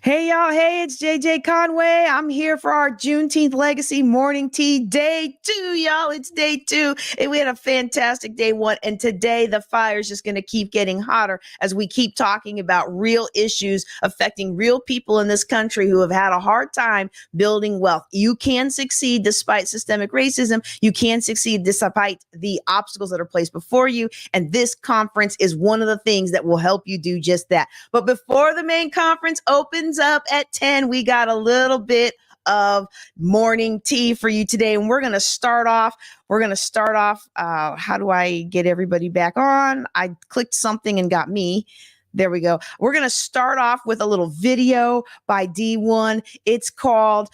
Hey, y'all. Hey, it's JJ Conway. I'm here for our Juneteenth Legacy Morning Tea Day 2, y'all. It's day 2. And we had a fantastic day 1. And today, the fire is just going to keep getting hotter as we keep talking about real issues affecting real people in this country who have had a hard time building wealth. You can succeed despite systemic racism. You can succeed despite the obstacles that are placed before you. And this conference is one of the things that will help you do just that. But before the main conference opens up at 10, we got a little bit of morning tea for you today, and we're going to start off. How do I get everybody back on? I clicked something and got me. There we go. We're going to start off with a little video by D1. It's called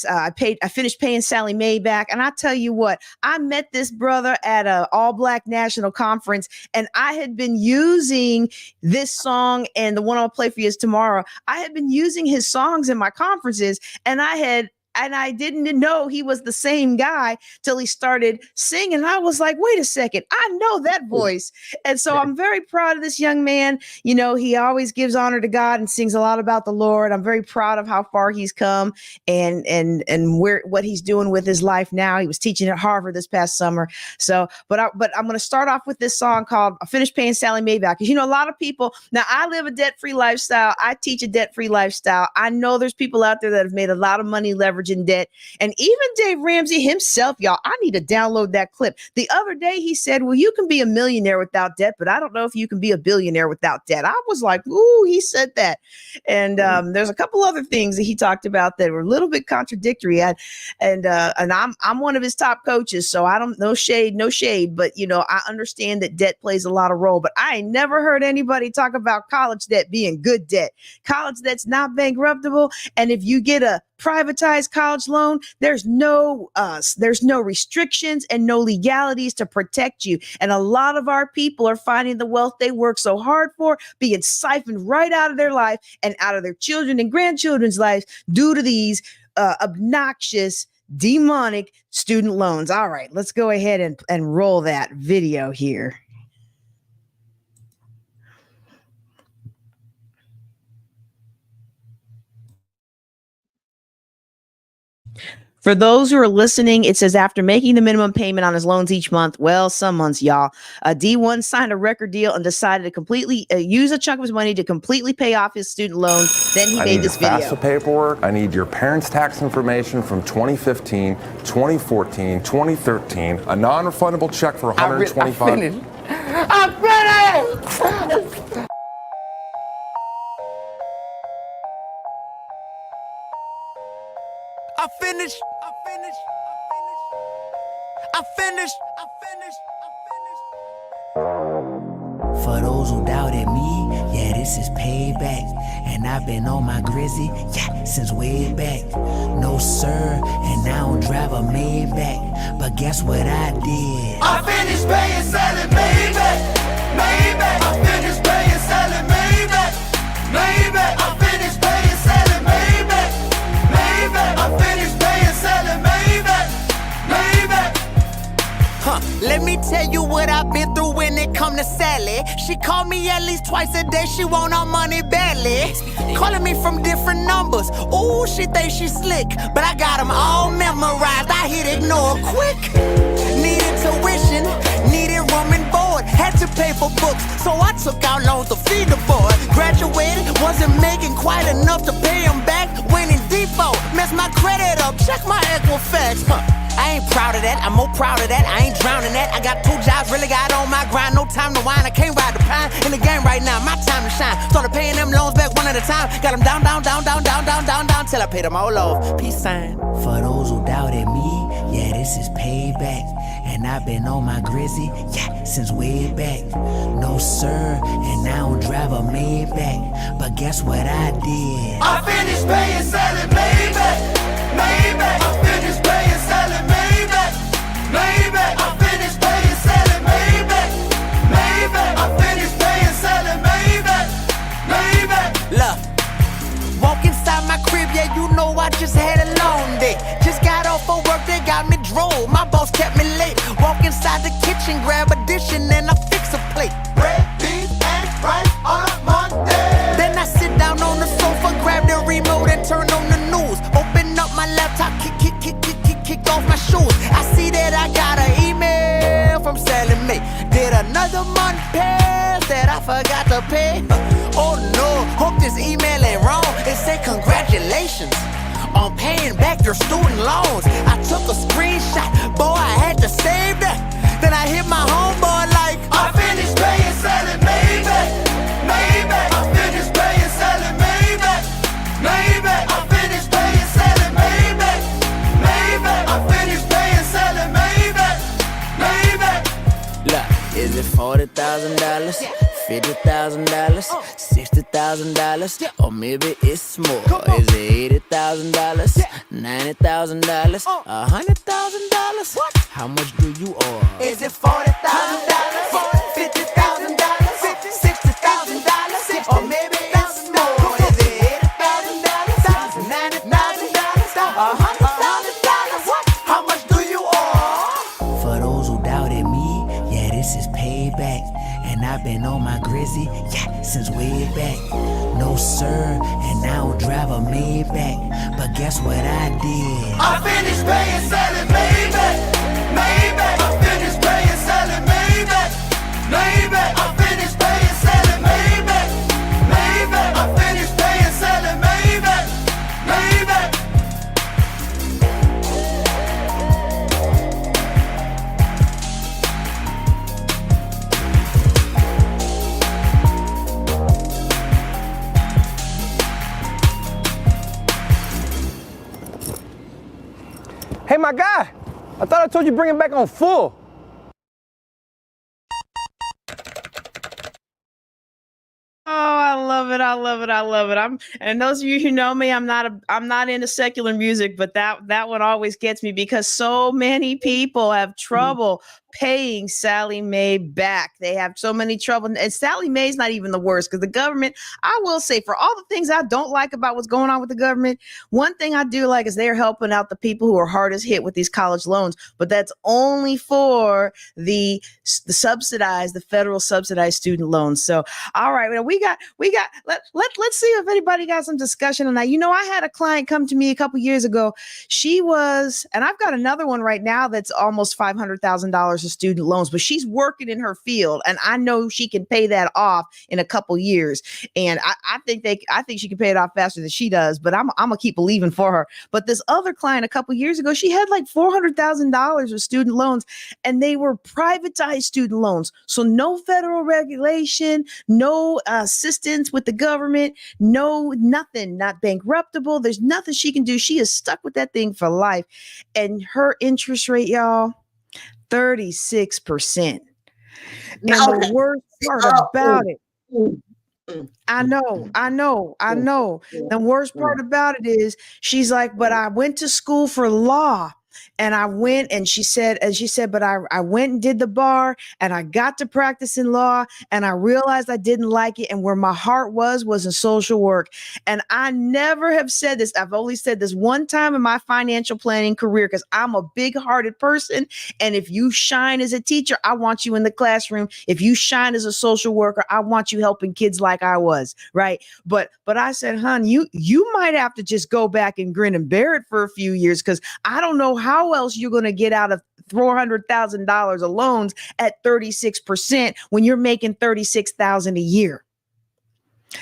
I finished paying Sally Mae back. And I tell you what, I met this brother at an all-black national conference, and I had been using this song, and the one I'll play for you is tomorrow. I had been using his songs in my conferences, and I didn't know he was the same guy till he started singing. And I was like, wait a second, I know that voice. And so I'm very proud of this young man. You know, he always gives honor to God and sings a lot about the Lord. I'm very proud of how far he's come and what he's doing with his life now. He was teaching at Harvard this past summer. So, but I'm going to start off with this song called I Finished Paying Sally Mae Back. Because, you know, a lot of people, now I live a debt-free lifestyle. I teach a debt-free lifestyle. I know there's people out there that have made a lot of money leveraging debt. And even Dave Ramsey himself, y'all, I need to download that clip. The other day he said, well, you can be a millionaire without debt, but I don't know if you can be a billionaire without debt. I was like, ooh, he said that. And there's a couple other things that he talked about that were a little bit contradictory. And I'm one of his top coaches, so I don't, no shade, but you know, I understand that debt plays a lot of role, but I ain't never heard anybody talk about college debt being good debt. College debt's not bankruptable. And if you get a privatized college loan, there's no restrictions and no legalities to protect you. And a lot of our people are finding the wealth they work so hard for being siphoned right out of their life and out of their children and grandchildren's lives due to these obnoxious, demonic student loans. All right, let's go ahead and roll that video here. For those who are listening, it says after making the minimum payment on his loans each month, well, some months, y'all, D1 signed a record deal and decided to completely use a chunk of his money to completely pay off his student loans. Then he made this video. I need your FAFSA paperwork. I need your parents' tax information from 2015, 2014, 2013, a non-refundable check for $125. I finished. For those who doubted me, yeah, this is payback. And I've been on my grizzy, yeah, since way back. No sir, and I don't drive a Maybach. But guess what I did? I finished paying Sally Mae back. I finished paying Sally Mae back. I finished paying Sally Mae back. I finished paying Sally Mae back. Let me tell you what I've been through when it come to Sally. She called me at least twice a day, she want our money badly. Calling me from different numbers, ooh, she thinks she slick. But I got them all memorized, I hit ignore quick. Needed tuition, needed room and board. Had to pay for books, so I took out loans to feed the boy. Graduated, wasn't making quite enough to pay him back. Went in default, messed my credit up, check my Equifax. I ain't proud of that, I'm more proud of that. I ain't drowning that. I got 2 jobs, really got on my grind. No time to whine, I can't ride the pine. In the game right now, my time to shine. Started paying them loans back one at a time. Got them down, till I paid them all off. Peace sign. For those who doubted me, yeah, this is payback. And I've been on my grizzy, yeah, since way back. No sir, and I don't drive a Maybach. But guess what I did? I finished paying Sally Mae back. I finished paying Sally Mae back. I finished paying Sally Mae back. I finished paying Sally Mae back. Look, walk inside my crib, yeah, you know I just had a long day. Just got off of work, they got me drove. My boss kept me late. Walk inside the kitchen, grab a dish, and then I fix a plate. Bread, beef, and rice on a Monday. Then I sit down on the sofa, grab the paid? Oh no, hope this email ain't wrong. It said congratulations on paying back your student loans. I took a screenshot, boy, I had to save that. Then I hit my homeboy like, I finished paying, selling Maybach, Maybach. I finished paying, selling Maybach, Maybach. I finished paying, selling Maybach, Maybach. I finished paying, selling Maybach, Maybach. look, is it $40,000, $50,000, $60,000, or maybe it's more? Is it $80,000, $90,000, $100,000? How much do you owe? Is it $40,000, $50,000, $60,000, or maybe it's more? Is it $80,000, $90,000, $100,000? How much do you owe? For those who doubted me, yeah, this is payback. And I've been on my grizzy, yeah, since way back. No sir, and I don't drive a Maybach. But guess what I did? I finished paying, selling Maybach, Maybach. I finished paying, selling Maybach, Maybach. I finished paying, selling Maybach, Maybach. I finished paying, selling Maybach, Maybach. Hey, my guy, I thought I told you bring it back on full. Oh, I love it. I love it. I love it. And those of you who know me, I'm not into secular music, but that one always gets me because so many people have trouble paying Sally Mae back. They have so many trouble. And Sally Mae's not even the worst because the government, I will say, for all the things I don't like about what's going on with the government, one thing I do like is they're helping out the people who are hardest hit with these college loans. But that's only for the federal subsidized student loans. So, all right, well, let's see if anybody got some discussion on that. You know, I had a client come to me a couple years ago. She was, and I've got another one right now that's almost $500,000 of student loans, but she's working in her field, and I know she can pay that off in a couple years. And I think she can pay it off faster than she does. But I'm gonna keep believing for her. But this other client a couple years ago, she had like $400,000 of student loans, and they were privatized student loans. So no federal regulation, no assistance with the government, no nothing, not bankruptable. There's nothing she can do. She is stuck with that thing for life. And her interest rate, y'all, 36%. And the worst part about it, I know. The worst part about it is she's like, but I went to school for law. And I went, and she said, but I went and did the bar, and I got to practice in law, and I realized I didn't like it. And where my heart was in social work. And I never have said this. I've only said this one time in my financial planning career, because I'm a big hearted person. And if you shine as a teacher, I want you in the classroom. If you shine as a social worker, I want you helping kids like I was. Right. But I said, hon, you might have to just go back and grin and bear it for a few years, because I don't know how else you're going to get out of $400,000 of loans at 36% when you're making $36,000 a year.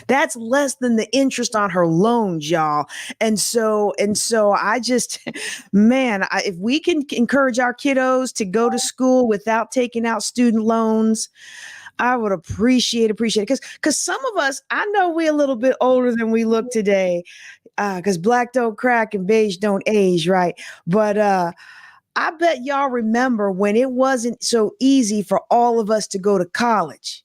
That's less than the interest on her loans, y'all. And so I just, man, if we can encourage our kiddos to go to school without taking out student loans, I would appreciate it. Because some of us, I know we're a little bit older than we look today, because black don't crack and beige don't age, right? But I bet y'all remember when it wasn't so easy for all of us to go to college.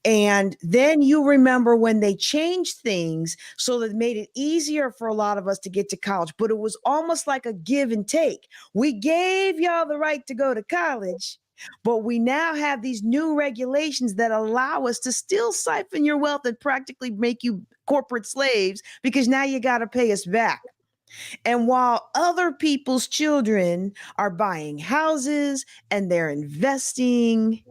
And then you remember when they changed things so that it made it easier for a lot of us to get to college. But it was almost like a give and take. We gave y'all the right to go to college, but we now have these new regulations that allow us to still siphon your wealth and practically make you corporate slaves, because now you got to pay us back. And while other people's children are buying houses and they're investing,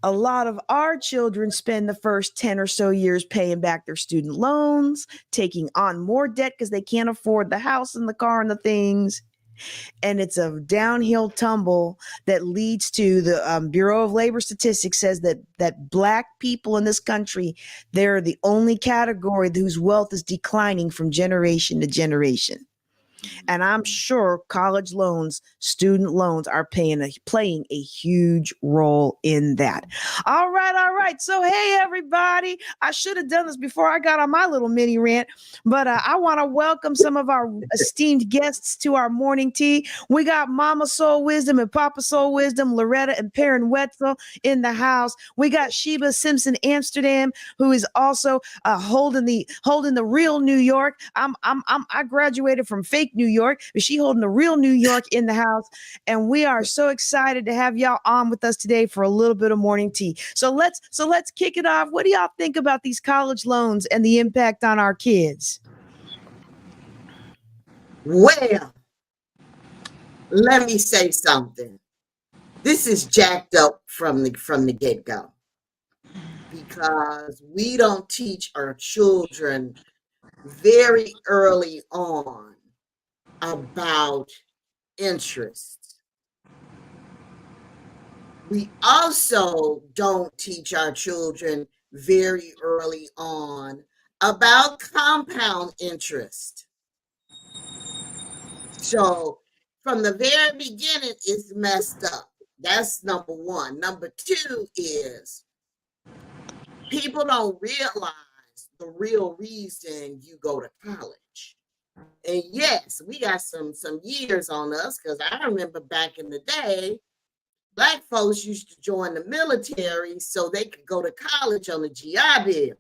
a lot of our children spend the first 10 or so years paying back their student loans, taking on more debt because they can't afford the house and the car and the things. And it's a downhill tumble that leads to the Bureau of Labor Statistics says that Black people in this country, they're the only category whose wealth is declining from generation to generation. And I'm sure college loans, student loans are playing a huge role in that. All right, all right. So, hey, everybody, I should have done this before I got on my little mini rant, but I want to welcome some of our esteemed guests to our morning tea. We got Mama Soul Wisdom and Papa Soul Wisdom, Loretta and Perrin Wetzel in the house. We got Sheba Simpson Amsterdam, who is also holding the real New York. I graduated from fake New York, but she holding the real New York in the house. And we are so excited to have y'all on with us today for a little bit of morning tea. So let's kick it off. What do y'all think about these college loans and the impact on our kids? Well, let me say something. This is jacked up from the get-go, because we don't teach our children very early on about interest. We also don't teach our children very early on about compound interest. So from the very beginning, it's messed up. That's number one. Number two is people don't realize the real reason you go to college. And yes, we got some years on us, because I remember back in the day, Black folks used to join the military so they could go to college on the GI Bill.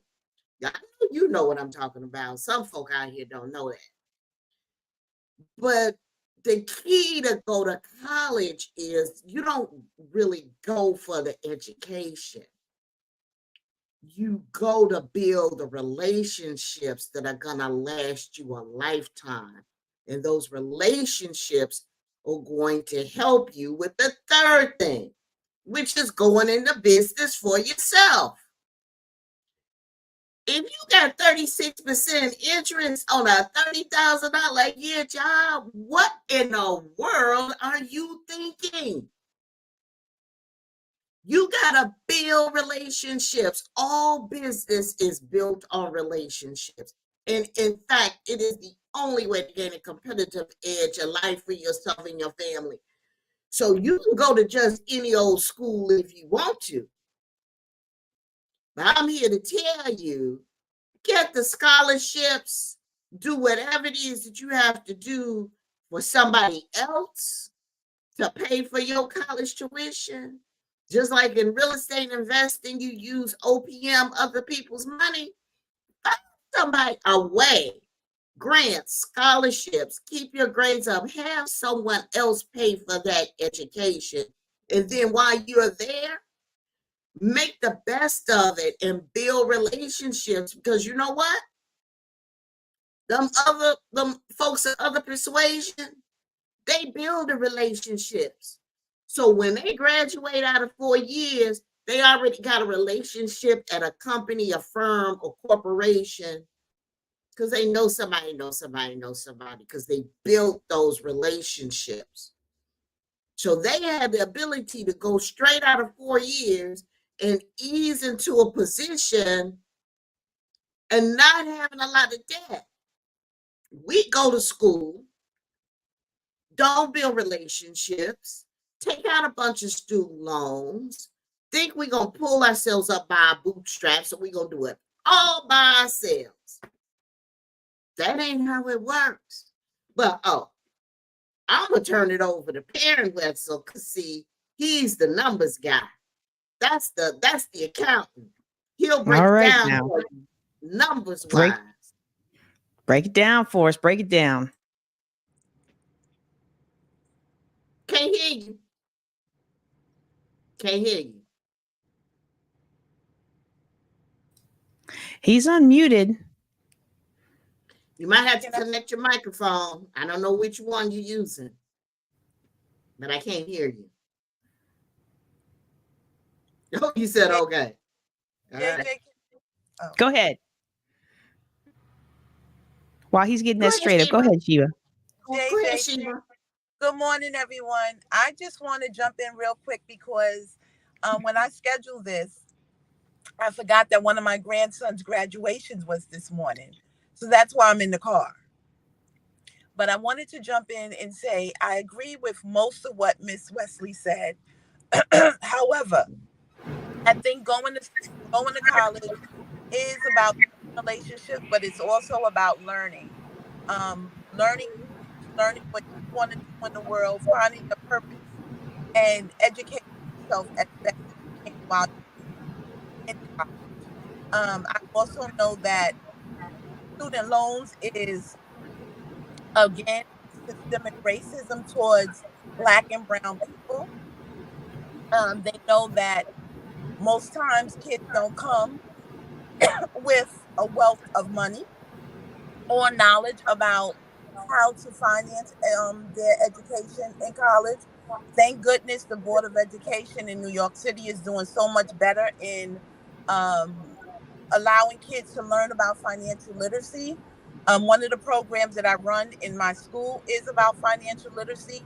I know you know what I'm talking about. Some folk out here don't know that. But the key to go to college is you don't really go for the education. You go to build the relationships that are going to last you a lifetime. And those relationships are going to help you with the third thing, which is going into business for yourself. If you got 36% interest on a $30,000 a year job, what in the world are you thinking? You gotta build relationships. All business is built on relationships. And in fact, it is the only way to gain a competitive edge in life for yourself and your family. So you can go to just any old school if you want to. But I'm here to tell you, get the scholarships, do whatever it is that you have to do for somebody else to pay for your college tuition. Just like in real estate investing, you use OPM, other people's money. Find somebody a way. Grants, scholarships, keep your grades up, have someone else pay for that education. And then while you're there, make the best of it and build relationships, because you know what? Them folks of other persuasion, they build the relationships. So when they graduate out of 4 years, they already got a relationship at a company, a firm, or corporation, because they know somebody, because they built those relationships. So they have the ability to go straight out of 4 years and ease into a position and not having a lot of debt. We go to school, don't build relationships, take out a bunch of student loans, think we're going to pull ourselves up by our bootstraps, so we're going to do it all by ourselves. That ain't how it works. But, I'm going to turn it over to Perrin Wetzel, because, see, he's the numbers guy. That's the accountant. He'll break it down now. for you, numbers-wise. Break it down for us. Break it down. Can't hear you. Can't hear you. He's unmuted. You might have to connect your microphone. I don't know which one you're using, but I can't hear you. Oh, you said okay. All right. Go ahead. While he's getting that straight up, go ahead, Sheba. Go ahead, Sheba. Good morning, everyone. I just want to jump in real quick because when I scheduled this, I forgot that one of my grandson's graduations was this morning. So that's why I'm in the car. But I wanted to jump in and say I agree with most of what Miss Wesley said. However, I think going to college is about relationships, but it's also about learning. Learning, learning what you want to do in the world, finding your purpose, and educating yourself as best as you can while you're in college. I also know that student loans is again systemic racism towards Black and brown people. They know that most times kids don't come with a wealth of money or knowledge about how to finance their education in college. Thank goodness the Board of Education in New York City is doing so much better in um, allowing kids to learn about financial literacy. One of the programs that I run in my school is about financial literacy,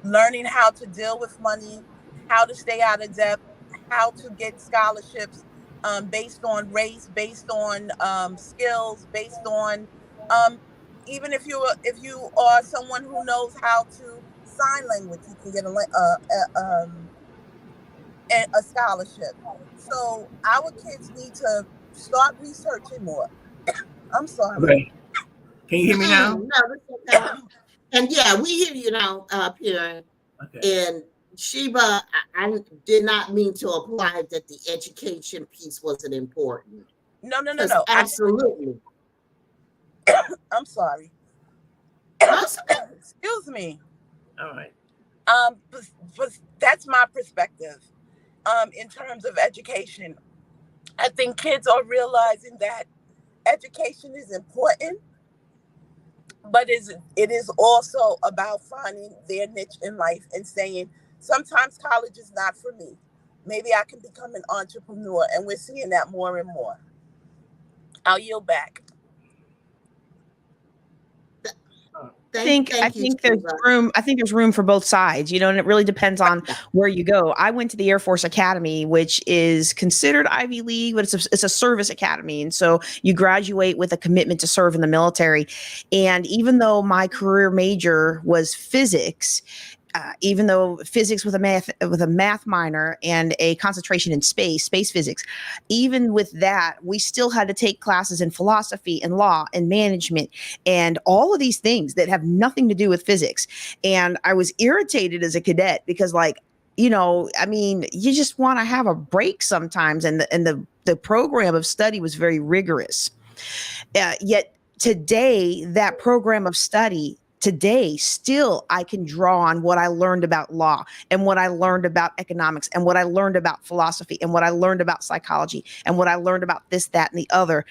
learning how to deal with money, how to stay out of debt, how to get scholarships based on race, based on skills, based on um, even if you are someone who knows how to sign language, you can get a scholarship. So our kids need to start researching more. I'm sorry. Okay. Can you hear me now? No, that's okay. And yeah, we hear you now, Pierre. Okay. And Sheba, I did not mean to apply that the education piece wasn't important. No. Absolutely. I'm sorry. That's okay. Excuse me. All right. That's my perspective. In terms of education, I think kids are realizing that education is important, but it is also about finding their niche in life and saying, sometimes college is not for me. Maybe I can become an entrepreneur, and we're seeing that more and more. I'll yield back. I think there's room. I think there's room for both sides, you know, and it really depends on where you go. I went to the Air Force Academy, which is considered Ivy League, but it's a service academy, and so you graduate with a commitment to serve in the military. And even though my career major was physics, even though physics with a math minor and a concentration in space physics, even with that, we still had to take classes in philosophy and law and management and all of these things that have nothing to do with physics. And I was irritated as a cadet because, like, you know, I mean, you just want to have a break sometimes. And the program of study was very rigorous. Yet today, that program of study today, still, I can draw on what I learned about law and what I learned about economics and what I learned about philosophy and what I learned about psychology and what I learned about this, that, and the other.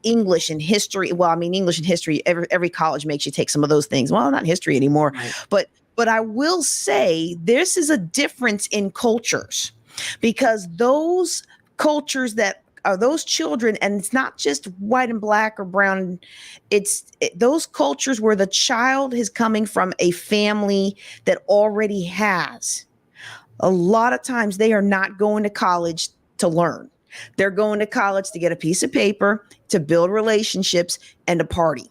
English and history. Well, I mean, English and history, every college makes you take some of those things. Well, not history anymore, right. But I will say this is a difference in cultures, because those cultures that are those children, and it's not just white and black or brown, those cultures where the child is coming from a family that already has. A lot of times they are not going to college to learn. They're going to college to get a piece of paper, to build relationships, and to party.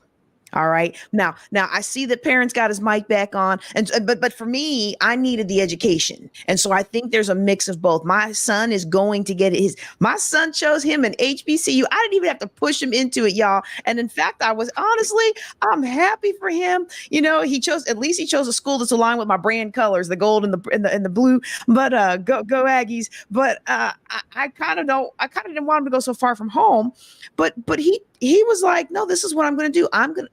All right. Now I see that parents got his mic back on, but for me, I needed the education. And so I think there's a mix of both. My son is going to get my son chose him an HBCU. I didn't even have to push him into it, y'all. And in fact, I'm happy for him. You know, at least he chose a school that's aligned with my brand colors, the gold and the blue, but go Aggies. But I kind of didn't want him to go so far from home, but he was like, no, this is what I'm going to do.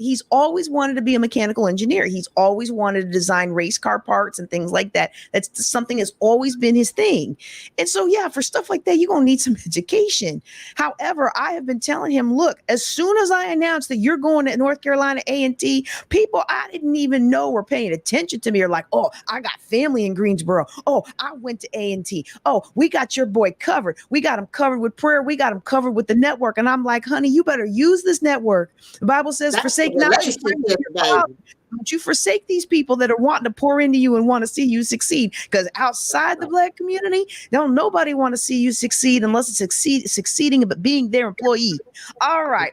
He's always wanted to be a mechanical engineer. He's always wanted to design race car parts and things like that. That's something that's always been his thing. And so, yeah, for stuff like that, you're going to need some education. However, I have been telling him, look, as soon as I announced that you're going to North Carolina A&T, people I didn't even know were paying attention to me are like, oh, I got family in Greensboro. Oh, I went to A&T. Oh, we got your boy covered. We got him covered with prayer. We got him covered with the network. And I'm like, honey, you better use this network. The Bible says, That's forsake the not your friends and relationship, your fathers. baby. Don't you forsake these people that are wanting to pour into you and want to see you succeed. Because outside the Black community, don't nobody want to see you succeed unless it's succeeding but being their employee. All right.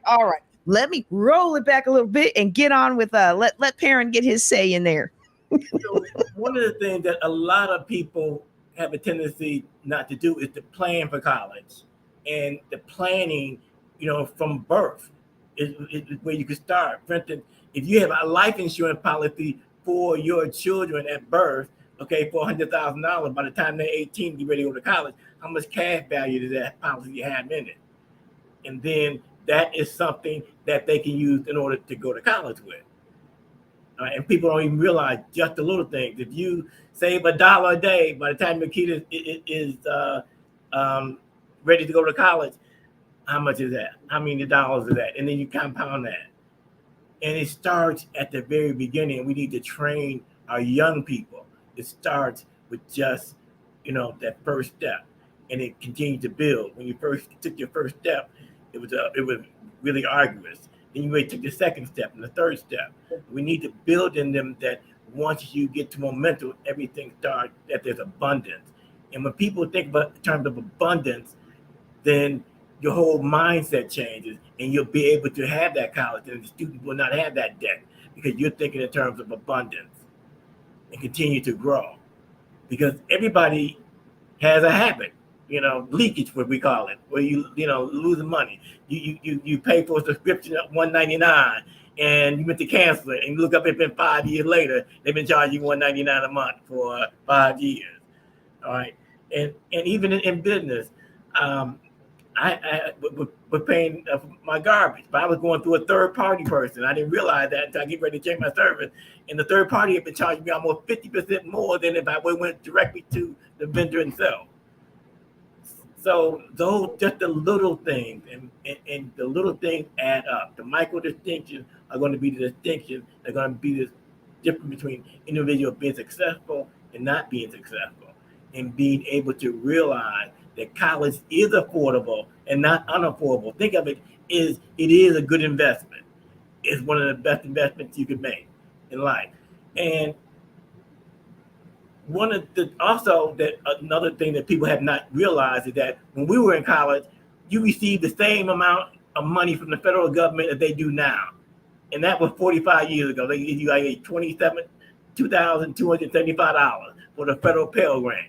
Let me roll it back a little bit and get on with let Perrin get his say in there. So one of the things that a lot of people have a tendency not to do is to plan for college, and the planning, from birth is where you can start. For instance, if you have a life insurance policy for your children at birth, okay, for $100,000, by the time they're 18, get ready to go to college, how much cash value does that policy have in it? And then that is something that they can use in order to go to college with. And people don't even realize just the little things. If you save $1 a day, by the time your kid is ready to go to college, how much is that? How many dollars is that? And then you compound that. And it starts at the very beginning. We need to train our young people. It starts with just, that first step, and it continues to build. When you first took your first step, it was really arduous. Then you wait to the second step and the third step. We need to build in them that once you get to momentum, everything starts, that there's abundance. And when people think about in terms of abundance, then your whole mindset changes, and you'll be able to have that college, and the students will not have that debt because you're thinking in terms of abundance and continue to grow. Because everybody has a habit, leakage, what we call it, where you losing money. You pay for a subscription at $199, and you meant to cancel it, and you look up, it's been 5 years later, they've been charging you $199 a month for 5 years. All right, and even in business, I was paying for my garbage, but I was going through a third party person. I didn't realize that until I get ready to change my service, and the third party had been charging me almost 50% more than if I went directly to the vendor himself. So those just the little things, and the little things add up. The micro distinctions are going to be the distinctions. They're going to be the difference between individuals being successful and not being successful, and being able to realize that college is affordable and not unaffordable. Think of it is a good investment. It's one of the best investments you can make in life. And another thing that people have not realized is that when we were in college, you received the same amount of money from the federal government as they do now. And that was 45 years ago. They give you like $2,275 for the federal Pell Grant.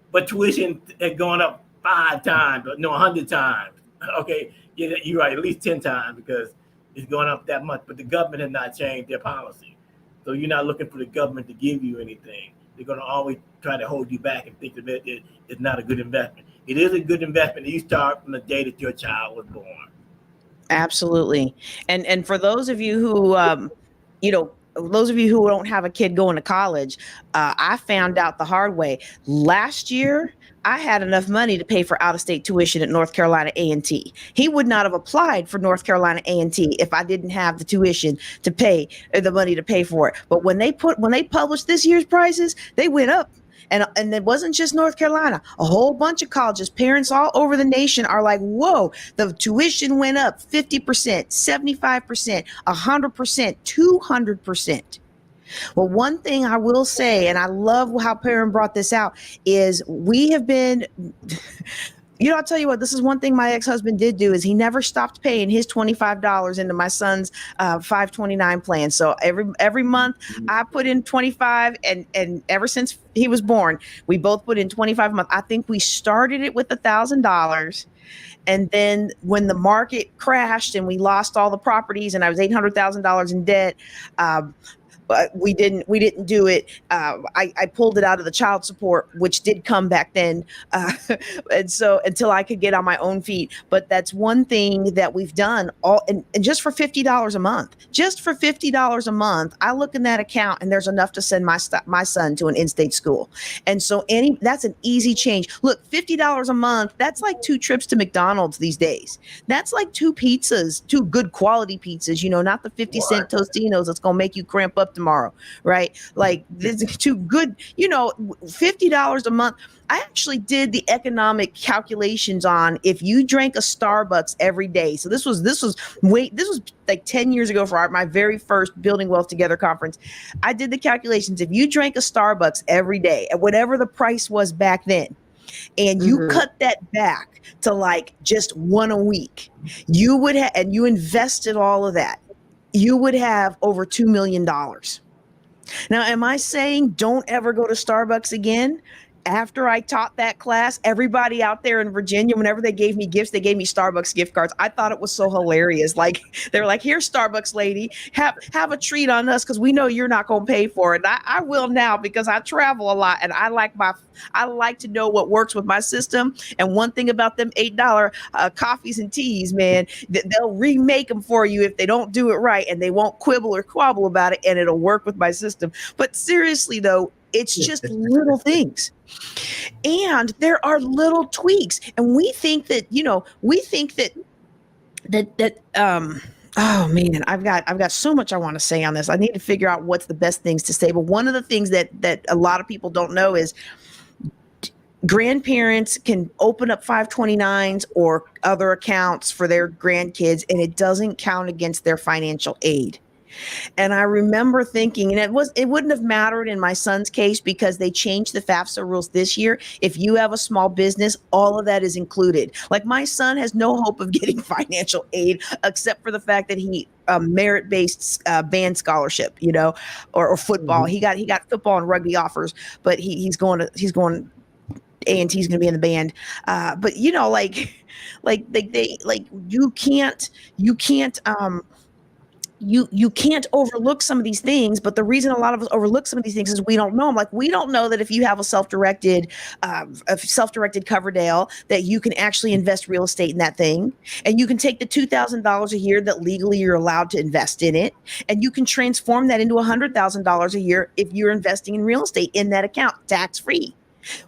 But tuition had gone up 5 times, 100 times. Okay, yeah, you're right, at least 10 times, because it's going up that much. But the government has not changed their policy. So you're not looking for the government to give you anything. They're going to always try to hold you back and think of it's not a good investment. It is a good investment. You start from the day that your child was born. Absolutely. And for those of you who, those of you who don't have a kid going to college, I found out the hard way. Last year, I had enough money to pay for out-of-state tuition at North Carolina A&T. He would not have applied for North Carolina A&T if I didn't have the tuition to pay, the money to pay for it. But when they published this year's prices, they went up. And it wasn't just North Carolina, a whole bunch of colleges. Parents all over the nation are like, whoa, the tuition went up 50%, 75%, 100%, 200%. Well, one thing I will say, and I love how Perrin brought this out, is we have been, I'll tell you what, this is one thing my ex-husband did do, is he never stopped paying his $25 into my son's 529 plan. So every month I put in 25, and ever since he was born, we both put in 25 a month. I think we started it with $1,000. And then when the market crashed and we lost all the properties and I was $800,000 in debt, but we didn't do it. I pulled it out of the child support, which did come back then. And so until I could get on my own feet. But that's one thing that we've done and just for $50 a month, I look in that account and there's enough to send my son to an in-state school. And so that's an easy change. Look, $50 a month, that's like 2 trips to McDonald's these days. That's like 2 pizzas, 2 good quality pizzas, not the 50-cent Tostinos that's going to make you cramp up tomorrow, right? Like this is too good, $50 a month. I actually did the economic calculations on if you drank a Starbucks every day. So this was like 10 years ago for my very first Building Wealth Together conference. I did the calculations. If you drank a Starbucks every day at whatever the price was back then, and you cut that back to like just one a week, you would have, and you invested all of that, you would have over $2 million. Now, am I saying don't ever go to Starbucks again? After I taught that class, everybody out there in Virginia, whenever they gave me gifts, they gave me Starbucks gift cards. I thought it was so hilarious. Like they were like, "Here, Starbucks lady, have a treat on us because we know you're not going to pay for it." And I will now because I travel a lot and I like to know what works with my system. And one thing about them $8 coffees and teas, man, they'll remake them for you if they don't do it right, and they won't quibble or quabble about it, and it'll work with my system. But seriously though, it's just little things. And there are little tweaks. And we think that, oh man, I've got so much I want to say on this. I need to figure out what's the best things to say. But one of the things that a lot of people don't know is grandparents can open up 529s or other accounts for their grandkids, and it doesn't count against their financial aid. And I remember thinking, and it wouldn't have mattered in my son's case because they changed the FAFSA rules this year. If you have a small business, all of that is included. Like my son has no hope of getting financial aid except for the fact that he merit-based band scholarship, or football. He got football and rugby offers, but he's going A&T's going to be in the band. But you can't overlook some of these things. But the reason a lot of us overlook some of these things is we don't know them. Like we don't know that if you have a self-directed Coverdale, that you can actually invest real estate in that thing, and you can take the $2,000 a year that legally you're allowed to invest in it, and you can transform that into $100,000 a year if you're investing in real estate in that account, tax-free.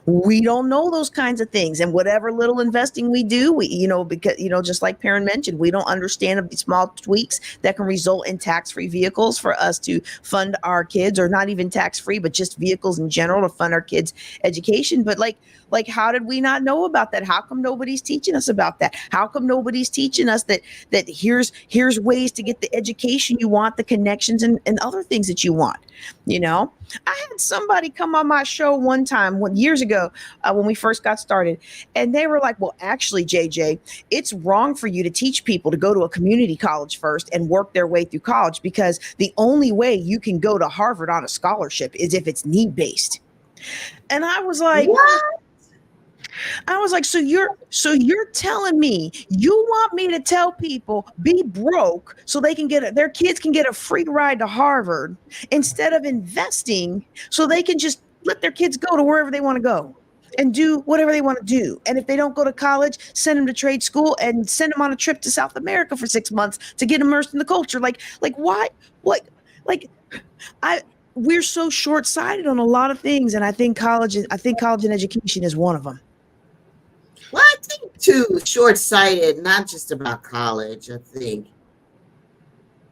We don't know those kinds of things. And whatever little investing we do, because, just like Perrin mentioned, we don't understand the small tweaks that can result in tax-free vehicles for us to fund our kids, or not even tax-free, but just vehicles in general to fund our kids' education. But like, how did we not know about that? How come nobody's teaching us about that? How come nobody's teaching us that here's ways to get the education you want, the connections and other things that you want? I had somebody come on my show one time years ago when we first got started, and they were like, well, actually, JJ, it's wrong for you to teach people to go to a community college first and work their way through college, because the only way you can go to Harvard on a scholarship is if it's need-based. And I was like, What? so you're telling me you want me to tell people be broke so they can their kids can get a free ride to Harvard, instead of investing so they can just let their kids go to wherever they want to go and do whatever they want to do. And if they don't go to college, send them to trade school and send them on a trip to South America for 6 months to get immersed in the culture. Why? We're so short-sighted on a lot of things, and I think college and education is one of them. Well, I think too, short-sighted, not just about college. I think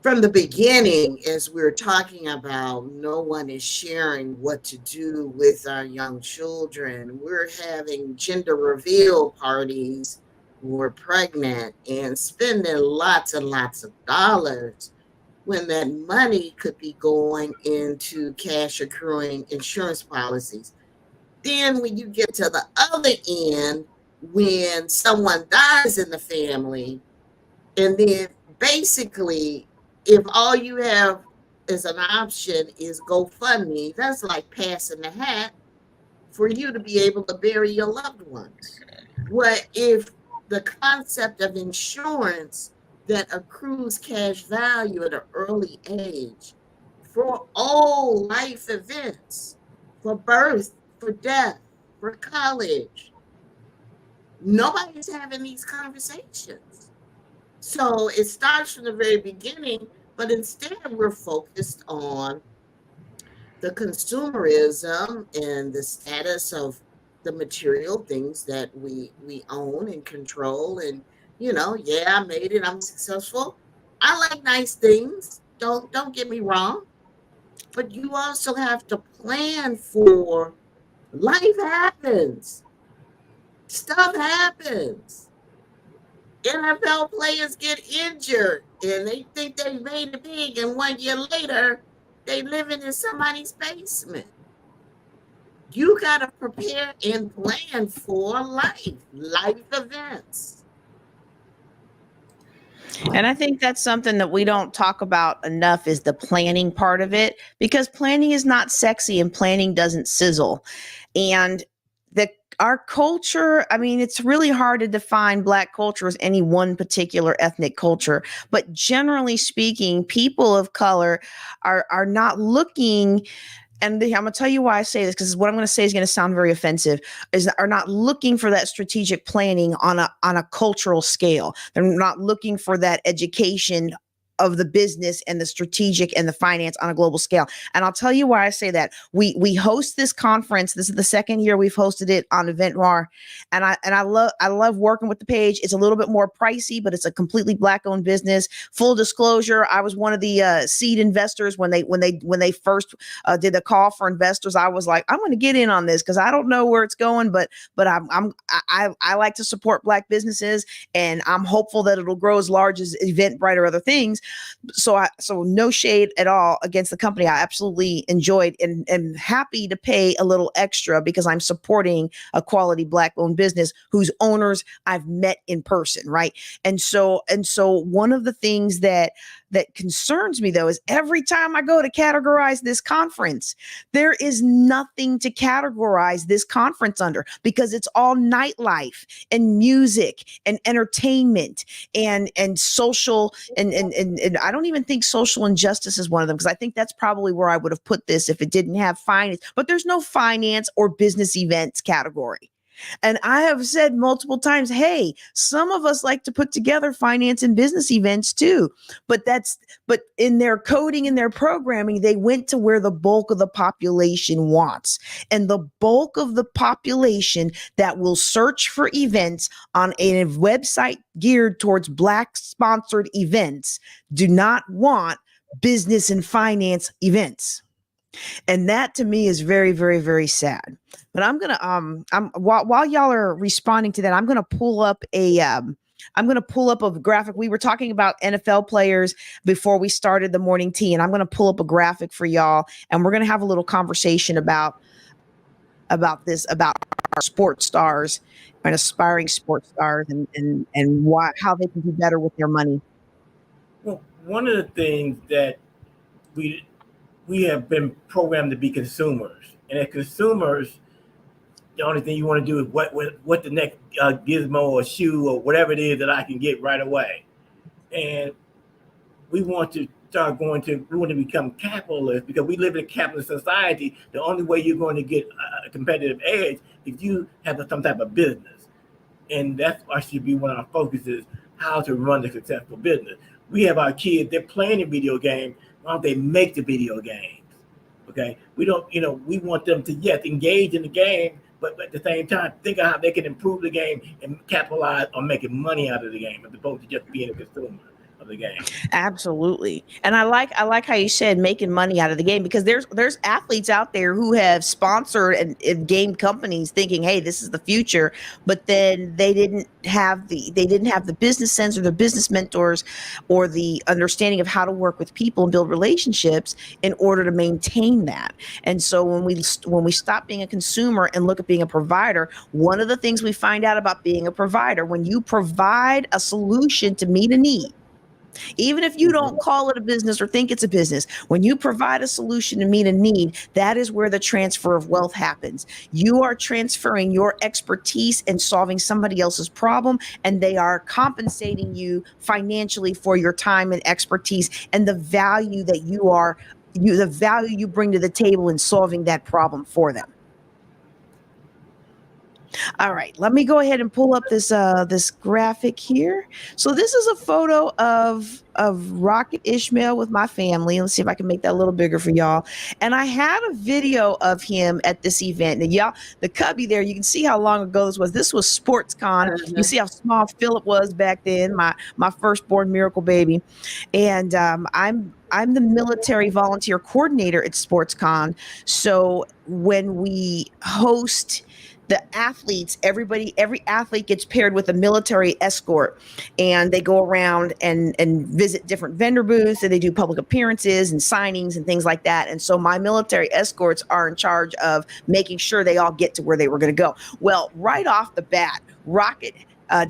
from the beginning, as we were talking about, no one is sharing what to do with our young children. We're having gender reveal parties when we're pregnant and spending lots and lots of dollars, when that money could be going into cash accruing insurance policies. Then when you get to the other end, when someone dies in the family, and then basically, if all you have as an option is GoFundMe, that's like passing the hat for you to be able to bury your loved ones. What if the concept of insurance that accrues cash value at an early age for all life events, for birth, for death, for college? Nobody's having these conversations. So it starts from the very beginning, but instead we're focused on the consumerism and the status of the material things that we own and control. And I made it, I'm successful. I like nice things. Don't get me wrong. But you also have to plan for life happens. Stuff happens. NFL players get injured and they think they made it big, and 1 year later, they living in somebody's basement. You got to prepare and plan for life events. And I think that's something that we don't talk about enough is the planning part of it, because planning is not sexy and planning doesn't sizzle. And our culture, I mean, it's really hard to define Black culture as any one particular ethnic culture, but generally speaking, people of color are not looking. And I'm going to tell you why I say this, because what I'm going to say is going to sound very offensive, is are not looking for that strategic planning on a cultural scale. They're not looking for that education of the business and the strategic and the finance on a global scale. And I'll tell you why I say that. We host this conference. This is the second year we've hosted it on Event Noir. And I love working with the page. It's a little bit more pricey, but it's a completely Black owned business. Full disclosure, I was one of the seed investors when they first did the call for investors. I was like, I'm going to get in on this because I don't know where it's going, but I like to support Black businesses, and I'm hopeful that it'll grow as large as Eventbrite or other things. So no shade at all against the company. I absolutely enjoyed and am happy to pay a little extra because I'm supporting a quality Black owned business whose owners I've met in person. Right. And so one of the things that concerns me, though, is every time I go to categorize this conference, there is nothing to categorize this conference under, because it's all nightlife and music and entertainment and social and I don't even think social injustice is one of them, because I think that's probably where I would have put this if it didn't have finance. But there's no finance or business events category. And I have said multiple times, hey, some of us like to put together finance and business events too. But in their coding and their programming, they went to where the bulk of the population wants. And the bulk of the population that will search for events on a website geared towards Black sponsored events do not want business and finance events. And that to me is very, very, very sad. But I'm gonna while y'all are responding to that, I'm gonna pull up a graphic. We were talking about NFL players before we started the morning tea, and I'm gonna pull up a graphic for y'all, and we're gonna have a little conversation about our sports stars and aspiring sports stars and how they can do better with their money. Well, one of the things that we have been programmed to be consumers, and as consumers, the only thing you want to do is what the next gizmo or shoe or whatever it is that I can get right away. And we want to become capitalists because we live in a capitalist society. The only way you're going to get a competitive edge is you have some type of business. And that's why should be one of our focuses, how to run a successful business. We have our kids, they're playing a video game. Why don't they make the video games? Okay. We don't, we want them to, yes, engage in the game, but at the same time, think of how they can improve the game and capitalize on making money out of the game as opposed to just being a consumer of the game. Absolutely. And I like how you said making money out of the game, because there's athletes out there who have sponsored and game companies thinking, hey, this is the future, but then they didn't have the business sense or the business mentors or the understanding of how to work with people and build relationships in order to maintain that. And so when we stop being a consumer and look at being a provider, one of the things we find out about being a provider, when you provide a solution to meet a need, even if you don't call it a business or think it's a business, when you provide a solution to meet a need, that is where the transfer of wealth happens. You are transferring your expertise and solving somebody else's problem, and they are compensating you financially for your time and expertise and the value that the value you bring to the table in solving that problem for them. All right, let me go ahead and pull up this graphic here. So this is a photo of Rocket Ishmael with my family. Let's see if I can make that a little bigger for y'all. And I had a video of him at this event. And y'all, the cubby there, you can see how long ago this was. This was SportsCon. You see how small Philip was back then, my firstborn miracle baby. And I'm the military volunteer coordinator at SportsCon. So when we host the athletes, every athlete gets paired with a military escort, and they go around and visit different vendor booths, and they do public appearances and signings and things like that. And so my military escorts are in charge of making sure they all get to where they were going to go. Well, right off the bat, Rocket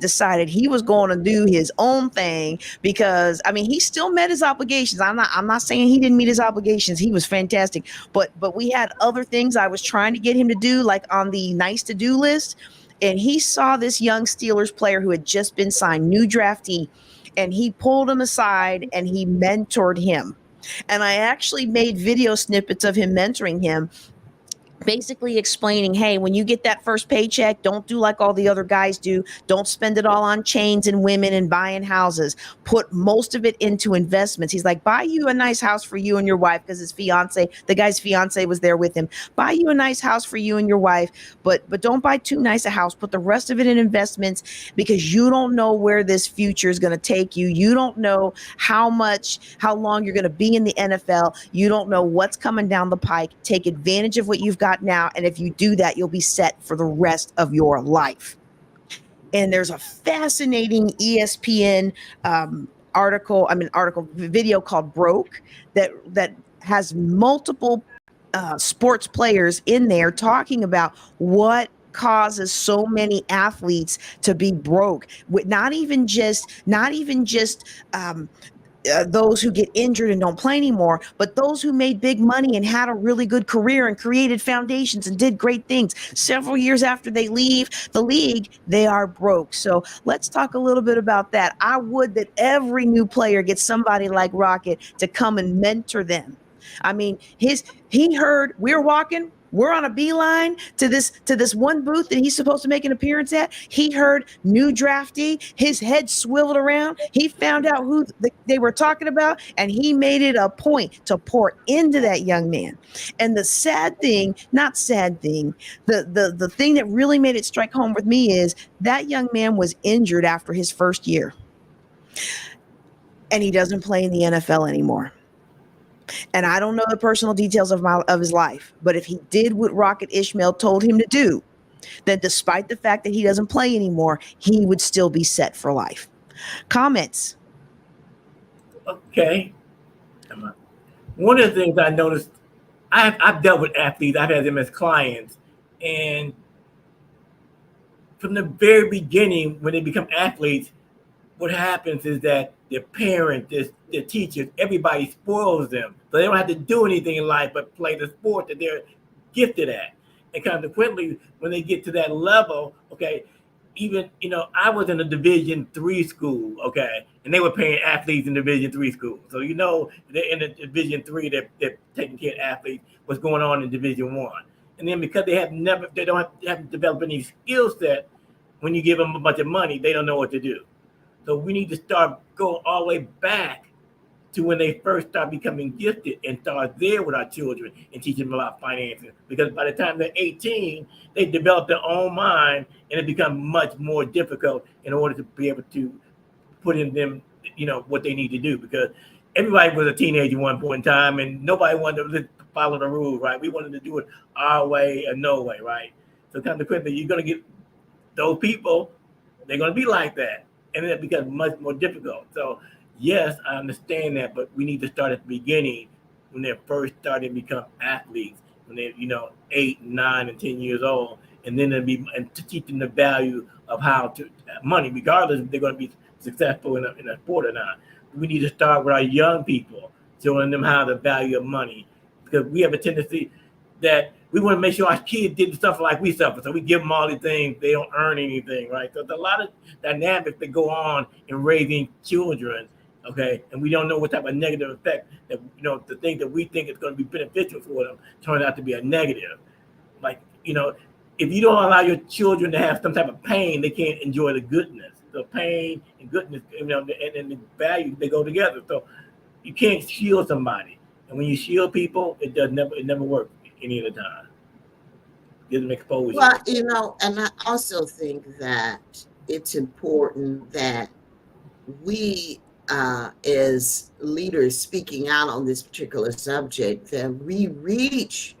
decided he was going to do his own thing, because I mean, he still met his obligations. I'm not saying he didn't meet his obligations. He was fantastic, but we had other things I was trying to get him to do, like on the nice to do list. And he saw this young Steelers player who had just been signed, new draftee, and he pulled him aside and he mentored him. And I actually made video snippets of him mentoring him, basically explaining, hey, when you get that first paycheck, don't do like all the other guys do. Don't spend it all on chains and women and buying houses. Put most of it into investments. He's like, buy you a nice house for you and your wife, because his fiance, the guy's fiance, was there with him. Buy you a nice house for you and your wife, but don't buy too nice a house. Put the rest of it in investments, because you don't know where this future is going to take you. You don't know how long you're going to be in the NFL. You don't know what's coming down the pike. Take advantage of what you've got now, and if you do that, you'll be set for the rest of your life. And there's a fascinating ESPN video called Broke that has multiple sports players in there talking about what causes so many athletes to be broke. Not even just those who get injured and don't play anymore, but those who made big money and had a really good career and created foundations and did great things. Several years after they leave the league, they are broke. So let's talk a little bit about that. I would that every new player gets somebody like Rocket to come and mentor them. I mean, he heard we're on a beeline to this one booth that he's supposed to make an appearance at. He heard new draftee. His head swiveled around. He found out who they were talking about, and he made it a point to pour into that young man. And the the thing that really made it strike home with me is that young man was injured after his first year, and he doesn't play in the NFL anymore. And I don't know the personal details of his life, but if he did what Rocket Ishmael told him to do, then despite the fact that he doesn't play anymore, he would still be set for life. Comments? Okay. One of the things I noticed, I've dealt with athletes, I've had them as clients, and from the very beginning, when they become athletes, what happens is that their parents, their teachers, everybody spoils them. So they don't have to do anything in life but play the sport that they're gifted at. And consequently, when they get to that level, okay, even, I was in a Division III school, okay, and they were paying athletes in Division III school. So, they're in the Division III, they're taking care of athletes, what's going on in Division I. And then because they haven't developed any skill set, when you give them a bunch of money, they don't know what to do. So we need to start going all the way back to when they first start becoming gifted and start there with our children and teach them about financing. Because by the time they're 18, they develop their own mind, and it becomes much more difficult in order to be able to put in them, what they need to do. Because everybody was a teenager at one point in time, and nobody wanted to follow the rules, right? We wanted to do it our way or no way, right? So consequently, you're going to get those people, they're going to be like that. And then it becomes much more difficult. So, yes, I understand that, but we need to start at the beginning when they're first starting to become athletes, when they're, 8, 9, and 10 years old, and then and to teach them the value of how to money, regardless if they're going to be successful in a sport or not. We need to start with our young people, showing them how the value of money, because we have a tendency that we want to make sure our kids didn't suffer like we suffer. So we give them all these things. They don't earn anything, right? So there's a lot of dynamics that go on in raising children, okay? And we don't know what type of negative effect that, the thing that we think is going to be beneficial for them turns out to be a negative. Like, if you don't allow your children to have some type of pain, they can't enjoy the goodness. The pain and goodness, and the value, they go together. So you can't shield somebody, and when you shield people, it never works any of the time. It doesn't expose you. Well, and I also think that it's important that we, as leaders speaking out on this particular subject, that we reach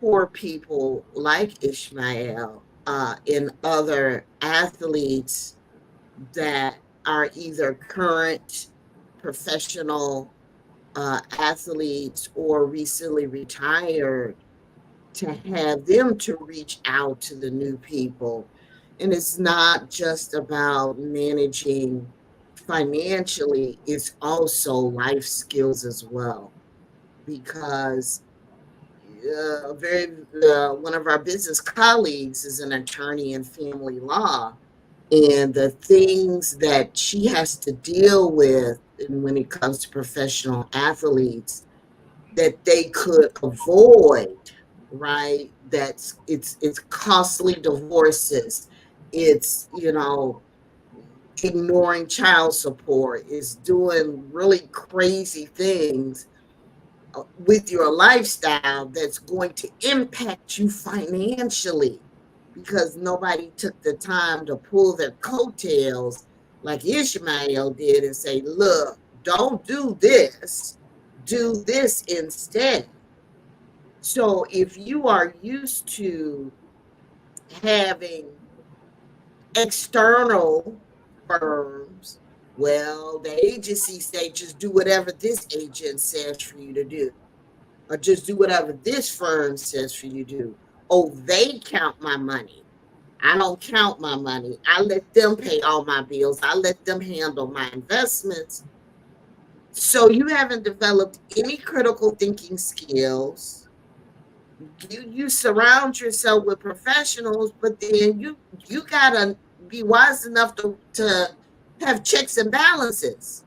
poor people like Ishmael and other athletes that are either current professional athletes or recently retired, to have them to reach out to the new people. And it's not just about managing financially, it's also life skills as well. Because one of our business colleagues is an attorney in family law, and the things that she has to deal with when it comes to professional athletes that they could avoid, right? It's costly divorces, it's ignoring child support, it's doing really crazy things with your lifestyle that's going to impact you financially, because nobody took the time to pull their coattails like Ishmael did and say, look, don't do this instead. So if you are used to having external firms, well, the agency say just do whatever this agent says for you to do, or just do whatever this firm says for you to do. Oh, they count my money. I don't count my money. I let them pay all my bills. I let them handle my investments. So you haven't developed any critical thinking skills. You surround yourself with professionals, but then you gotta be wise enough to have checks and balances.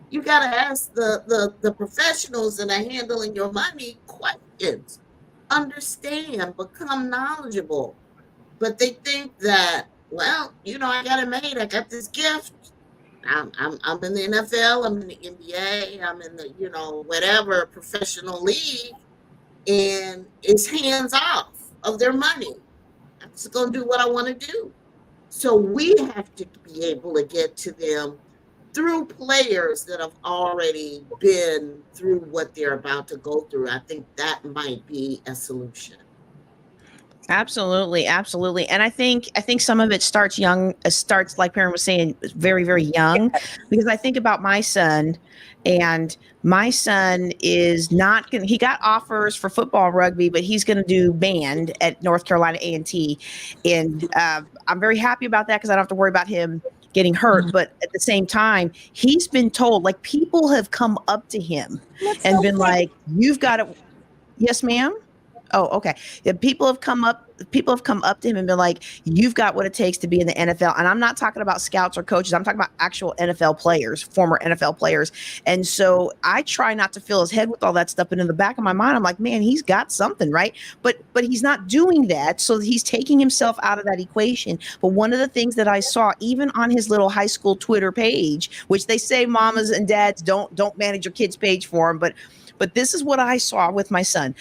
You gotta ask the professionals that are handling your money questions. Understand, become knowledgeable. But they think that, well, I got it made. I got this gift. I'm in the NFL. I'm in the NBA. I'm in the whatever professional league, and it's hands off of their money. I'm just gonna do what I want to do. So we have to be able to get to them through players that have already been through what they're about to go through. I think that might be a solution. Absolutely, absolutely. And I think some of it starts young, starts like Perrin was saying, very, very young. Because I think about my son, and my son is not going. He got offers for football, rugby, but he's going to do band at North Carolina A&T, and I'm very happy about that because I don't have to worry about him getting hurt. But at the same time, he's been told, like, people have come up to him and been like, "You've got to." Yes, ma'am. Oh, okay. Yeah, people have come up to him and been like, you've got what it takes to be in the NFL. And I'm not talking about scouts or coaches. I'm talking about actual NFL players, former NFL players. And so I try not to fill his head with all that stuff. And in the back of my mind, I'm like, man, he's got something, right? But he's not doing that. So he's taking himself out of that equation. But one of the things that I saw, even on his little high school Twitter page, which they say mamas and dads don't manage your kids' page for him. But this is what I saw with my son.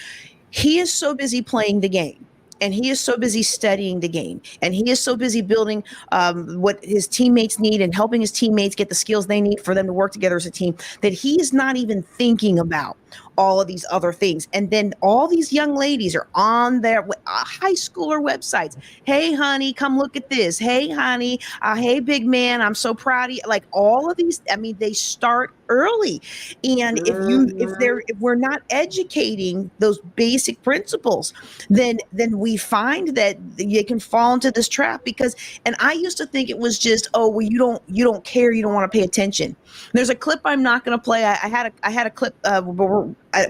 He is so busy playing the game, and he is so busy studying the game, and he is so busy building what his teammates need and helping his teammates get the skills they need for them to work together as a team, that he is not even thinking about all of these other things. And then all these young ladies are on their high schooler websites. Hey, honey, come look at this. Hey, honey. Hey, big man. I'm so proud of you. Like all of these. I mean, they start early. And if we're not educating those basic principles, then we find that you can fall into this trap. Because, and I used to think it was just, oh, well, you don't care. You don't want to pay attention. There's a clip I'm not going to play. I had a clip, but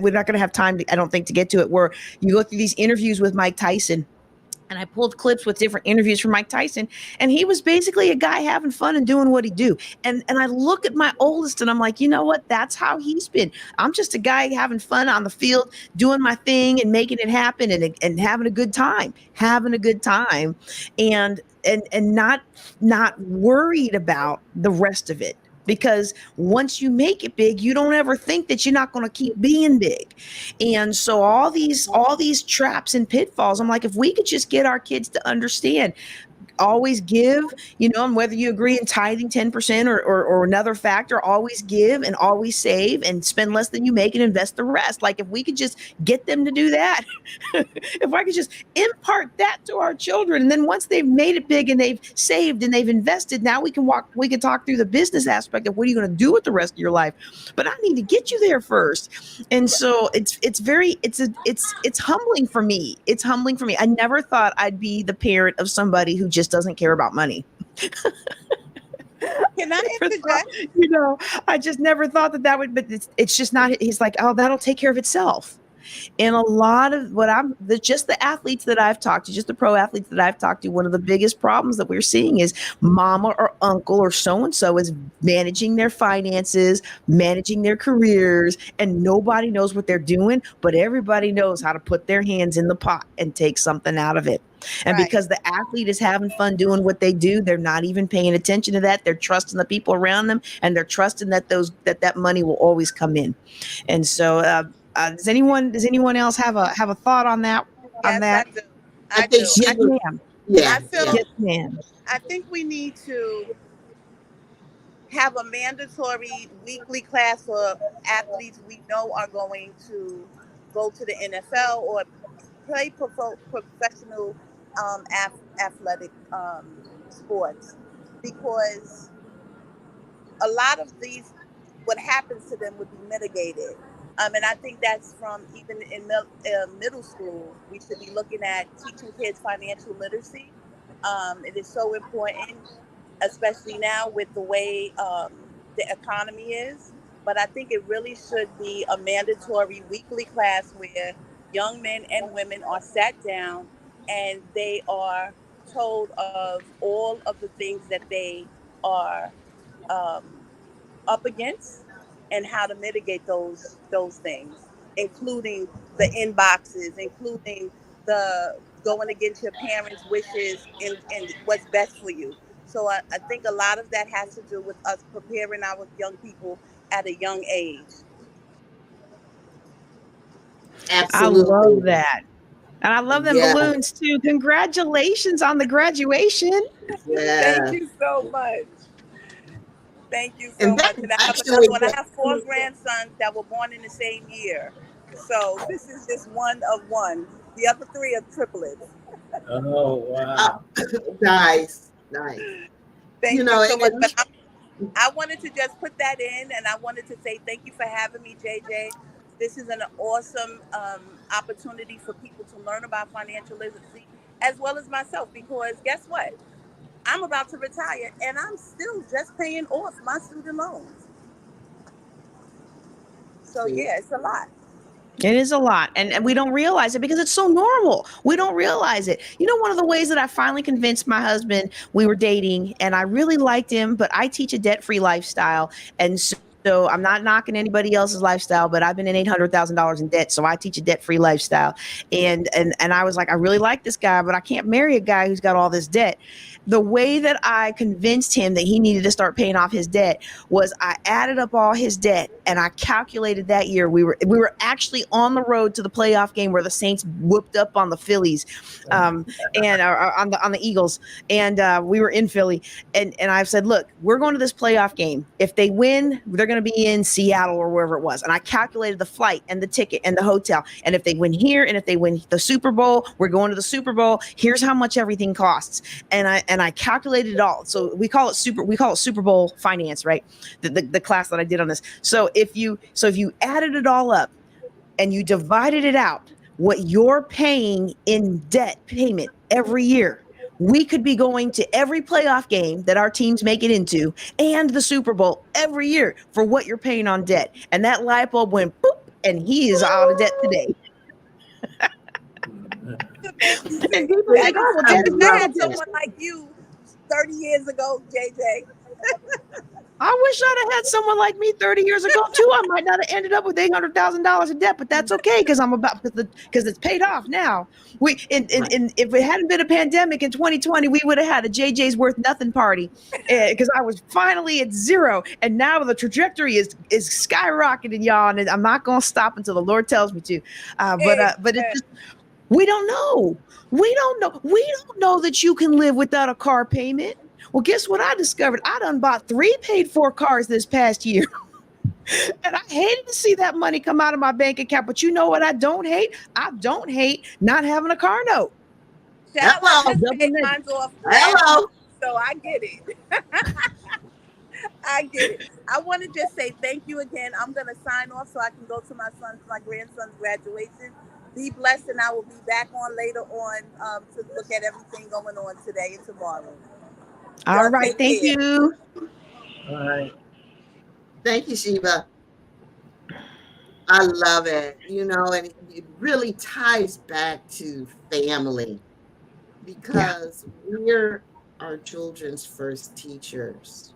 we're not going to have time, I don't think, to get to it, where you go through these interviews with Mike Tyson. and I pulled clips with different interviews from Mike Tyson, and he was basically a guy having fun and doing what he do. And I look at my oldest and I'm like, you know what? That's how he's been. I'm just a guy having fun on the field, doing my thing and making it happen, and having a good time, and not worried about the rest of it. Because once you make it big, you don't ever think that you're not going to keep being big. And so all these traps and pitfalls, I'm like, if we could just get our kids to understand, always give, and whether you agree in tithing 10% or another factor, always give and always save and spend less than you make and invest the rest. Like, if we could just get them to do that, if I could just impart that to our children, and then once they've made it big and they've saved and they've invested, now we can talk through the business aspect of what are you going to do with the rest of your life. But I need to get you there first. And so it's humbling for me. It's humbling for me. I never thought I'd be the parent of somebody who just doesn't care about money. Can I interject? I just never thought that would, but it's just not. He's like, oh, that'll take care of itself. And a lot of just the athletes that I've talked to, just the pro athletes that I've talked to, one of the biggest problems that we're seeing is mama or uncle or so-and-so is managing their finances, managing their careers, and nobody knows what they're doing, but everybody knows how to put their hands in the pot and take something out of it. And Right. because the athlete is having fun doing what they do, they're not even paying attention to that. They're trusting the people around them, and they're trusting that that money will always come in. And so, does anyone else have a thought on that? Yes, I do. I I think do. she Yes, was, ma'am. yeah, I feel yeah. Yes, ma'am. I think we need to have a mandatory weekly class for athletes we know are going to go to the NFL or play professional athletic sports, because a lot of these, what happens to them would be mitigated. And I think that's from even in middle school, we should be looking at teaching kids financial literacy. It is so important, especially now with the way the economy is. But I think it really should be a mandatory weekly class where young men and women are sat down and they are told of all of the things that they are um, up against and how to mitigate those things, including the inboxes, including the going against your parents' wishes and what's best for you. So I think a lot of that has to do with us preparing our young people at a young age. I love Absolutely. that. And I love them Yeah, balloons too. Congratulations on the graduation. Thank yeah. you so much. Thank you And so that much. And I have actually, another one. I have four grandsons that were born in the same year. So this is just one of one. The other three are triplets. Oh, wow. nice, nice. Thank you so much. And But I wanted to just put that in, and I wanted to say thank you for having me, JJ. This is an awesome opportunity for people to learn about financial literacy as well as myself, because guess what? I'm about to retire, and I'm still just paying off my student loans. So yeah, it's a lot. It is a lot. And we don't realize it because it's so normal. We don't realize it. One of the ways that I finally convinced my husband, we were dating and I really liked him, but I teach a debt-free lifestyle. And so I'm not knocking anybody else's lifestyle, but I've been in $800,000 in debt. So I teach a debt-free lifestyle. And I was like, I really like this guy, but I can't marry a guy who's got all this debt. The way that I convinced him that he needed to start paying off his debt was I added up all his debt and I calculated that year we were actually on the road to the playoff game where the Saints whooped up on the Phillies, and on the Eagles, and we were in Philly, and I said, look, we're going to this playoff game. If they win, they're going to be in Seattle or wherever it was, and I calculated the flight and the ticket and the hotel, and if they win here and if they win the Super Bowl, we're going to the Super Bowl. Here's how much everything costs, and I calculated it all. So we call it Super Bowl finance, right? The class that I did on this. So if you added it all up and you divided it out, what you're paying in debt payment every year, we could be going to every playoff game that our teams make it into and the Super Bowl every year for what you're paying on debt. And that light bulb went boop, and he is out of debt today. Amazing. And people think, oh, well, I Daddy, wish you I have had this. someone like you 30 years ago, JJ. I wish I'd have had someone like me 30 years ago too. I might not have ended up with $800,000 in debt, but that's okay because because it's paid off now. If it hadn't been a pandemic in 2020, we would have had a JJ's worth nothing party because I was finally at zero, and now the trajectory is skyrocketing, y'all. And I'm not gonna stop until the Lord tells me to. But it's just we don't know. We don't know. We don't know that you can live without a car payment. Well, guess what I discovered? I done bought 3 paid-for cars this past year. And I hated to see that money come out of my bank account. But you know what I don't hate? I don't hate not having a car note. Child, I Hello. just paid mine off last Hello. month, so I get it. I get it. I want to just say thank you again. I'm going to sign off so I can go to my grandson's graduation. Be blessed, and I will be back on later on to look at everything going on today and tomorrow. All Y'all right. take Thank care. you. All right. Thank you, Sheba. I love it. And it really ties back to family because we're our children's first teachers.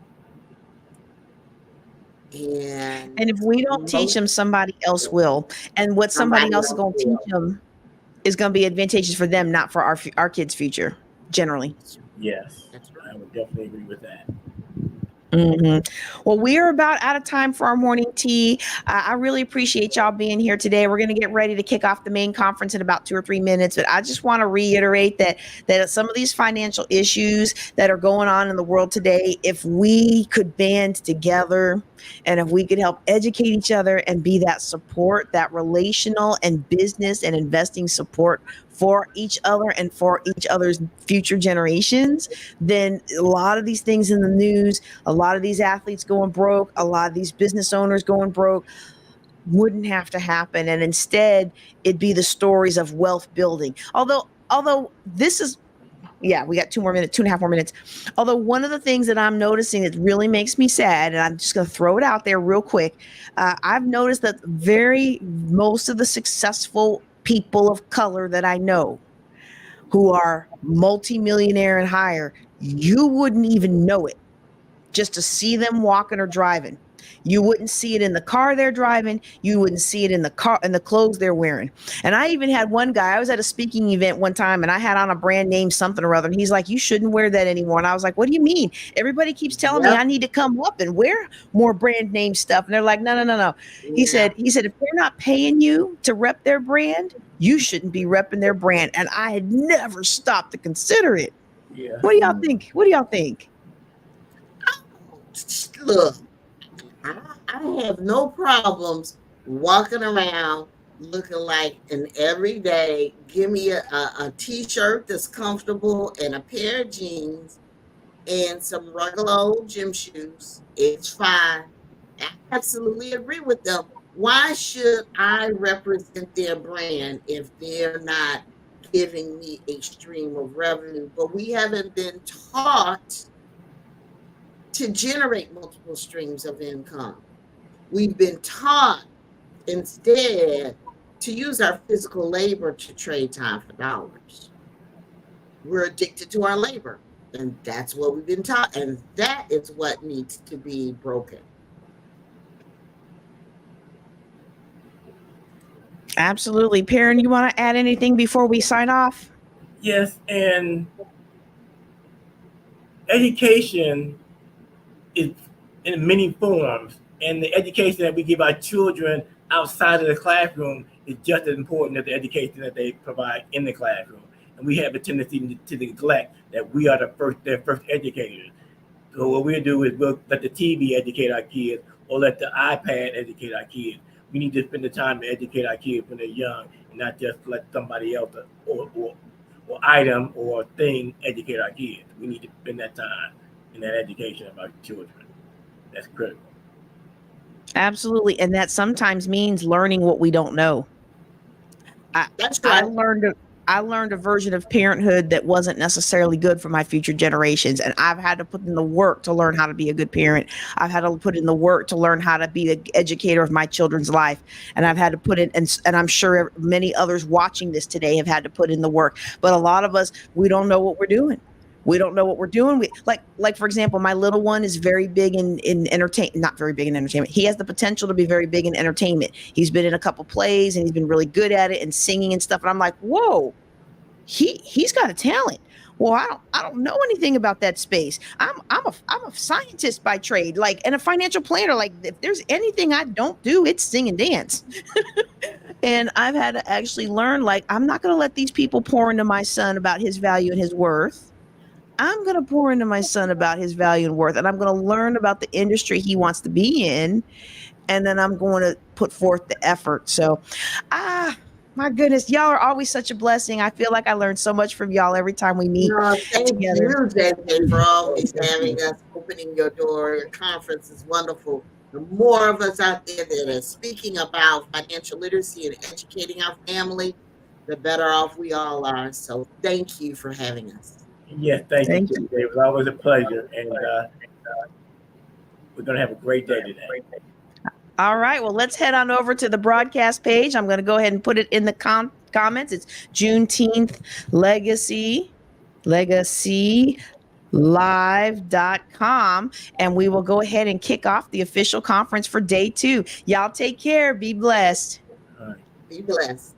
And And if we don't teach them, somebody else will. And what somebody else is going to teach them is going to be advantageous for them, not for our kids' future, generally. Yes, That's I would definitely agree with that. Well, we are about out of time for our morning tea. I really appreciate y'all being here today. We're going to get ready to kick off the main conference in about 2 or 3 minutes, but I just want to reiterate that some of these financial issues that are going on in the world today, if we could band together and if we could help educate each other and be that support, that relational and business and investing support for each other and for each other's future generations, then a lot of these things in the news, a lot of these athletes going broke, a lot of these business owners going broke wouldn't have to happen. And instead, it'd be the stories of wealth building. Although this is, we got 2.5 more minutes. Although one of the things that I'm noticing that really makes me sad, and I'm just going to throw it out there real quick. I've noticed that most of the successful people of color that I know who are multimillionaire and higher, you wouldn't even know it just to see them walking or driving. You wouldn't see it in the car they're driving. You wouldn't see it in the clothes they're wearing. And I even had one guy, I was at a speaking event one time and I had on a brand name something or other. And he's like, you shouldn't wear that anymore. And I was like, what do you mean? Everybody keeps telling me I need to come up and wear more brand name stuff. And they're like, no. He said, if they're not paying you to rep their brand, you shouldn't be repping their brand. And I had never stopped to consider it. Yeah. What do y'all think? Look, I have no problems walking around looking like an everyday, give me a t-shirt that's comfortable and a pair of jeans and some regular old gym shoes. It's fine. I absolutely agree with them. Why should I represent their brand if they're not giving me a stream of revenue? But we haven't been taught to generate multiple streams of income. We've been taught instead to use our physical labor to trade time for dollars. We're addicted to our labor, and that's what we've been taught, and that is what needs to be broken. Absolutely. Perrin, you want to add anything before we sign off? Yes, and education is in many forms, and the education that we give our children outside of the classroom is just as important as the education that they provide in the classroom. And we have a tendency to neglect that we are their first educators. So what we'll do is we'll let the TV educate our kids or let the iPad educate our kids. We need to spend the time to educate our kids when they're young and not just let somebody else or item or thing educate our kids. We need to spend that time in that education of our children. That's critical. Absolutely. And that sometimes means learning what we don't know. That's right. I learned a version of parenthood that wasn't necessarily good for my future generations. And I've had to put in the work to learn how to be a good parent. I've had to put in the work to learn how to be the educator of my children's life. And I've had to put in, and I'm sure many others watching this today have had to put in the work. But a lot of us, we don't know what we're doing. We don't know what we're doing. Like for example, my little one is very big in entertainment, not very big in entertainment. He has the potential to be very big in entertainment. He's been in a couple plays and he's been really good at it and singing and stuff. And I'm like, whoa, he's got a talent. Well, I don't know anything about that space. I'm a scientist by trade, like, and a financial planner. Like, if there's anything I don't do, it's sing and dance. And I've had to actually learn, like, I'm not going to let these people pour into my son about his value and his worth. I'm going to pour into my son about his value and worth, and I'm going to learn about the industry he wants to be in, and then I'm going to put forth the effort. So, my goodness, y'all are always such a blessing. I feel like I learn so much from y'all every time we meet Thank together. you, JJ, for always having us, opening your door. Your conference is wonderful. The more of us out there that are speaking about financial literacy and educating our family, the better off we all are. So thank you for having us. Yes, thank Thank you. It was always a pleasure, and we're going to have a great day today. All right, well, let's head on over to the broadcast page. I'm going to go ahead and put it in the comments. It's Juneteenth Legacy Live.com, and we will go ahead and kick off the official conference for day 2. Y'all take care. Be blessed. All right. Be blessed.